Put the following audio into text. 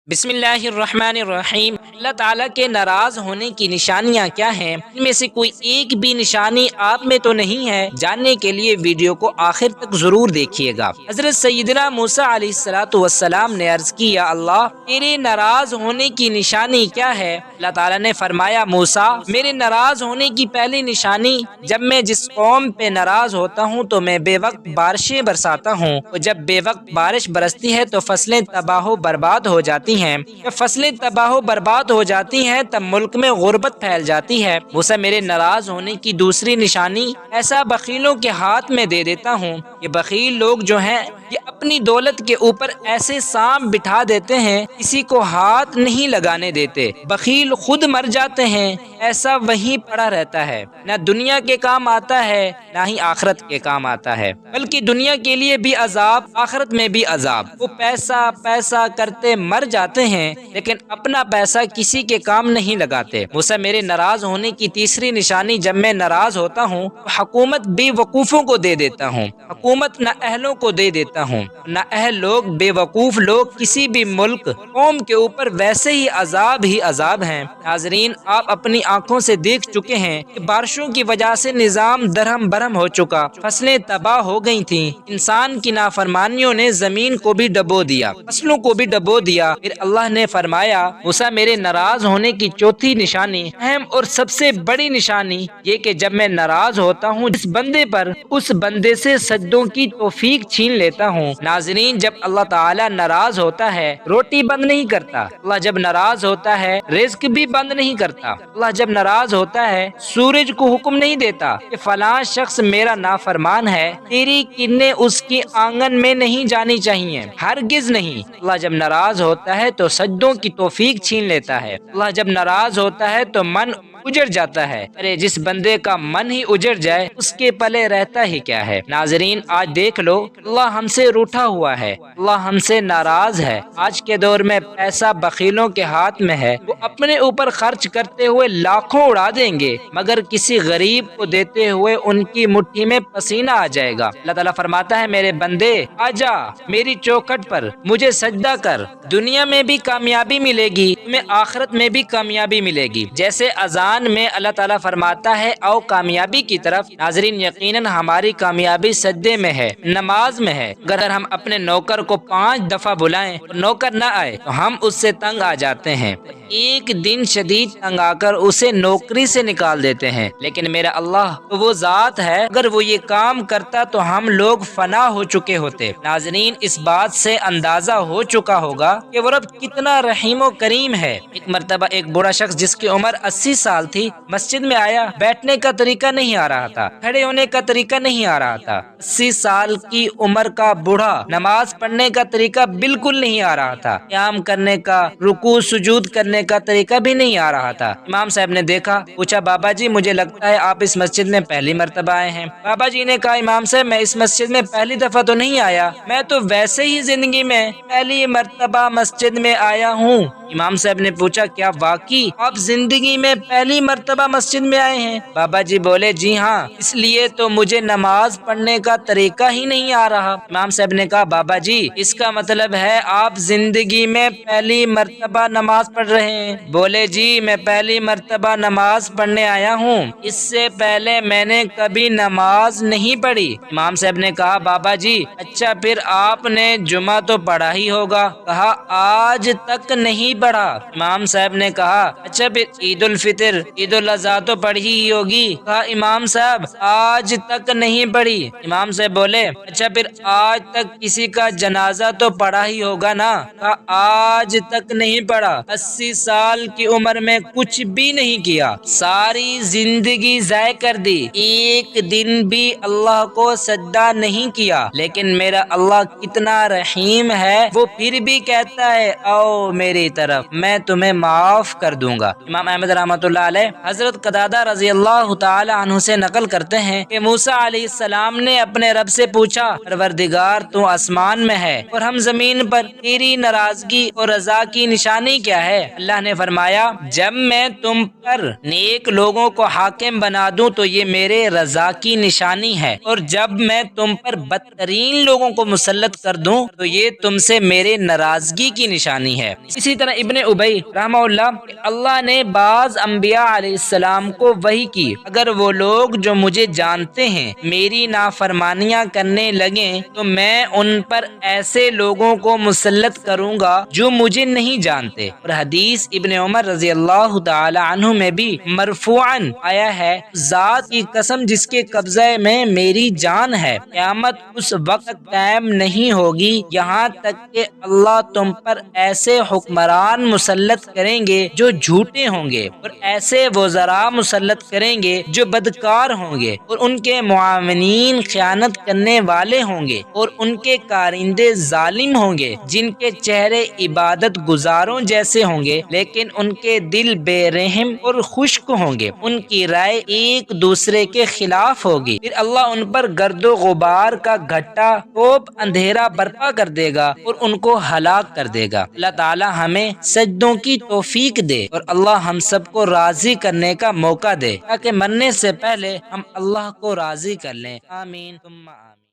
بسم اللہ الرحمن الرحیم۔ اللہ تعالیٰ کے ناراض ہونے کی نشانیاں کیا ہیں؟ ان میں سے کوئی ایک بھی نشانی آپ میں تو نہیں ہے؟ جاننے کے لیے ویڈیو کو آخر تک ضرور دیکھیے گا۔ حضرت سیدنا موسیٰ علیہ السلام نے عرض کی، یا اللہ تیرے ناراض ہونے کی نشانی کیا ہے؟ اللہ تعالیٰ نے فرمایا، موسیٰ میرے ناراض ہونے کی پہلی نشانی، جب میں جس قوم پہ ناراض ہوتا ہوں تو میں بے وقت بارشیں برساتا ہوں، اور جب بے وقت بارش برستی ہے تو فصلیں تباہ و برباد ہو جاتی ہیں۔ جب فصلیں تباہ و برباد ہو جاتی ہیں تب ملک میں غربت پھیل جاتی ہے۔ موسیٰ میرے ناراض ہونے کی دوسری نشانی، ایسا بخیلوں کے ہاتھ میں دے دیتا ہوں۔ یہ بخیل لوگ جو ہیں یہ اپنی دولت کے اوپر ایسے سانپ بٹھا دیتے ہیں، کسی کو ہاتھ نہیں لگانے دیتے۔ بخیل خود مر جاتے ہیں، ایسا وہیں پڑا رہتا ہے، نہ دنیا کے کام آتا ہے نہ ہی آخرت کے کام آتا ہے، بلکہ دنیا کے لیے بھی عذاب، آخرت میں بھی عذاب۔ وہ پیسہ پیسہ کرتے مر جاتے ہیں لیکن اپنا پیسہ کسی کے کام نہیں لگاتے۔ موسیٰ میرے ناراض ہونے کی تیسری نشانی، جب میں ناراض ہوتا ہوں تو حکومت بے وقوفوں کو دے دیتا ہوں، حکومت نہ اہلوں کو دے دیتا ہوں، نہ اہل لوگ بے وقوف لوگ کسی بھی ملک قوم کے اوپر ویسے ہی عذاب ہیں۔ ناظرین، آپ اپنی آنکھوں سے دیکھ چکے ہیں کہ بارشوں کی وجہ سے نظام درہم برہم ہو چکا، فصلیں تباہ ہو گئی تھیں، انسان کی نافرمانیوں نے زمین کو بھی ڈبو دیا، فصلوں کو بھی ڈبو دیا۔ پھر اللہ نے فرمایا، موسیٰ میرے ناراض ہونے کی چوتھی نشانی، اہم اور سب سے بڑی نشانی یہ کہ جب میں ناراض ہوتا ہوں جس بندے پر، اس بندے سے سجدوں کی توفیق چھین لیتا ہوں۔ ناظرین، جب اللہ تعالیٰ ناراض ہوتا ہے روٹی بند نہیں کرتا، اللہ جب ناراض ہوتا ہے رزق بھی بند نہیں کرتا، اللہ جب ناراض ہوتا ہے سورج کو حکم نہیں دیتا کہ فلاں شخص میرا نافرمان ہے، تیری کرنیں اس کی آنگن میں نہیں جانی چاہیے، ہرگز نہیں۔ اللہ جب ناراض ہوتا ہے تو سجدوں کی توفیق چھین لیتا ہے، اللہ جب ناراض ہوتا ہے تو من اجڑ جاتا ہے۔ ارے جس بندے کا من ہی اجڑ جائے اس کے پلے رہتا ہی کیا ہے؟ ناظرین، آج دیکھ لو، اللہ ہم سے روٹھا ہوا ہے، اللہ ہم سے ناراض ہے۔ آج کے دور میں پیسہ بخیلوں کے ہاتھ میں ہے، وہ اپنے اوپر خرچ کرتے ہوئے لاکھوں اڑا دیں گے، مگر کسی غریب کو دیتے ہوئے ان کی مٹھی میں پسینہ آ جائے گا۔ اللہ تعالیٰ فرماتا ہے، میرے بندے آجا میری چوکھٹ پر مجھے سجدہ کر، دنیا میں بھی کامیابی ملے گی، تمہیں آخرت میں بھی کامیابی ملے گی۔ جیسے اذان میں اللہ تعالیٰ فرماتا ہے، آؤ کامیابی کی طرف۔ ناظرین، یقیناً ہماری کامیابی سجدے میں ہے، نماز میں ہے۔ اگر ہم اپنے نوکر کو 5 دفعہ بلائیں اور نوکر نہ آئے تو ہم اس سے تنگ آ جاتے ہیں، ایک دن شدید تنگ آ کر اسے نوکری سے نکال دیتے ہیں۔ لیکن میرا اللہ تو وہ ذات ہے، اگر وہ یہ کام کرتا تو ہم لوگ فنا ہو چکے ہوتے۔ ناظرین، اس بات سے اندازہ ہو چکا ہوگا کہ وہ رب کتنا رحیم و کریم ہے۔ ایک مرتبہ ایک بوڑھا شخص جس کی عمر 80 سال تھی مسجد میں آیا، بیٹھنے کا طریقہ نہیں آ رہا تھا، کھڑے ہونے کا طریقہ نہیں آ رہا تھا۔ 80 سال کی عمر کا بوڑھا، نماز پڑھنے کا طریقہ بالکل نہیں آ رہا تھا، قیام کرنے کا، رکوع سجود کرنے کا طریقہ بھی نہیں آ رہا تھا۔ امام صاحب نے دیکھا، پوچھا، بابا جی مجھے لگتا ہے آپ اس مسجد میں پہلی مرتبہ آئے ہیں۔ بابا جی نے کہا، امام صاحب میں اس مسجد میں پہلی دفعہ تو نہیں آیا، میں تو ویسے ہی زندگی میں پہلی مرتبہ مسجد میں آیا ہوں۔ امام صاحب نے پوچھا، کیا واقعی آپ زندگی میں پہلی مرتبہ مسجد میں آئے ہیں؟ بابا جی بولے، جی ہاں، اس لیے تو مجھے نماز پڑھنے کا طریقہ ہی نہیں آ رہا۔ امام صاحب نے کہا، بابا جی اس کا مطلب ہے آپ زندگی میں پہلی مرتبہ نماز پڑھ رہے ہیں؟ بولے، جی میں پہلی مرتبہ نماز پڑھنے آیا ہوں، اس سے پہلے میں نے کبھی نماز نہیں پڑھی۔ امام صاحب نے کہا، بابا جی اچھا پھر آپ نے جمعہ تو پڑھا ہی ہوگا؟ کہا، آج تک نہیں پڑھا۔ امام صاحب نے کہا، اچھا پھر عید الفطر، عید الاضحیٰ تو پڑھی ہی ہوگی؟ کہا، امام صاحب آج تک نہیں پڑھی۔ امام صاحب بولے، اچھا پھر آج تک کسی کا جنازہ تو پڑھا ہی ہوگا نا؟ کہا، آج تک نہیں پڑھا۔ 80 سال کی عمر میں کچھ بھی نہیں کیا، ساری زندگی ضائع کر دی، ایک دن بھی اللہ کو سجدہ نہیں کیا، لیکن میرا اللہ کتنا رحیم ہے، وہ پھر بھی کہتا ہے، آؤ میری طرف، میں تمہیں معاف کر دوں گا۔ امام احمد رحمۃ اللہ علیہ حضرت قتادہ رضی اللہ تعالی عنہ سے نقل کرتے ہیں کہ موسیٰ علیہ السلام نے اپنے رب سے پوچھا، پروردگار تو آسمان میں ہے اور ہم زمین پر، تیری ناراضگی اور رضا کی نشانی کیا ہے؟ اللہ نے فرمایا، جب میں تم پر نیک لوگوں کو حاکم بنا دوں تو یہ میرے رضا کی نشانی ہے، اور جب میں تم پر بدترین لوگوں کو مسلط کر دوں تو یہ تم سے میرے ناراضگی کی نشانی ہے۔ اسی طرح ابن ابی رحمہ اللہ نے بعض انبیاء علیہ السلام کو وحی کی، اگر وہ لوگ جو مجھے جانتے ہیں میری نافرمانیاں کرنے لگیں تو میں ان پر ایسے لوگوں کو مسلط کروں گا جو مجھے نہیں جانتے۔ اور حدیث ابن عمر رضی اللہ تعالی عنہ میں بھی مرفوعاً آیا ہے، ذات کی قسم جس کے قبضے میں میری جان ہے، قیامت اس وقت قائم نہیں ہوگی یہاں تک کہ اللہ تم پر ایسے حکمران مسلط کریں گے جو جھوٹے ہوں گے، اور ایسے وزراء مسلط کریں گے جو بدکار ہوں گے، اور ان کے معاونین خیانت کرنے والے ہوں گے، اور ان کے کارندے ظالم ہوں گے جن کے چہرے عبادت گزاروں جیسے ہوں گے لیکن ان کے دل بے رحم اور خشک ہوں گے، ان کی رائے ایک دوسرے کے خلاف ہوگی، پھر اللہ ان پر گرد و غبار کا گھٹا خوب اندھیرا برپا کر دے گا اور ان کو ہلاک کر دے گا۔ اللہ تعالی ہمیں سجدوں کی توفیق دے اور اللہ ہم سب کو راضی کرنے کا موقع دے تاکہ مرنے سے پہلے ہم اللہ کو راضی کر لیں۔ آمین ثم آمین۔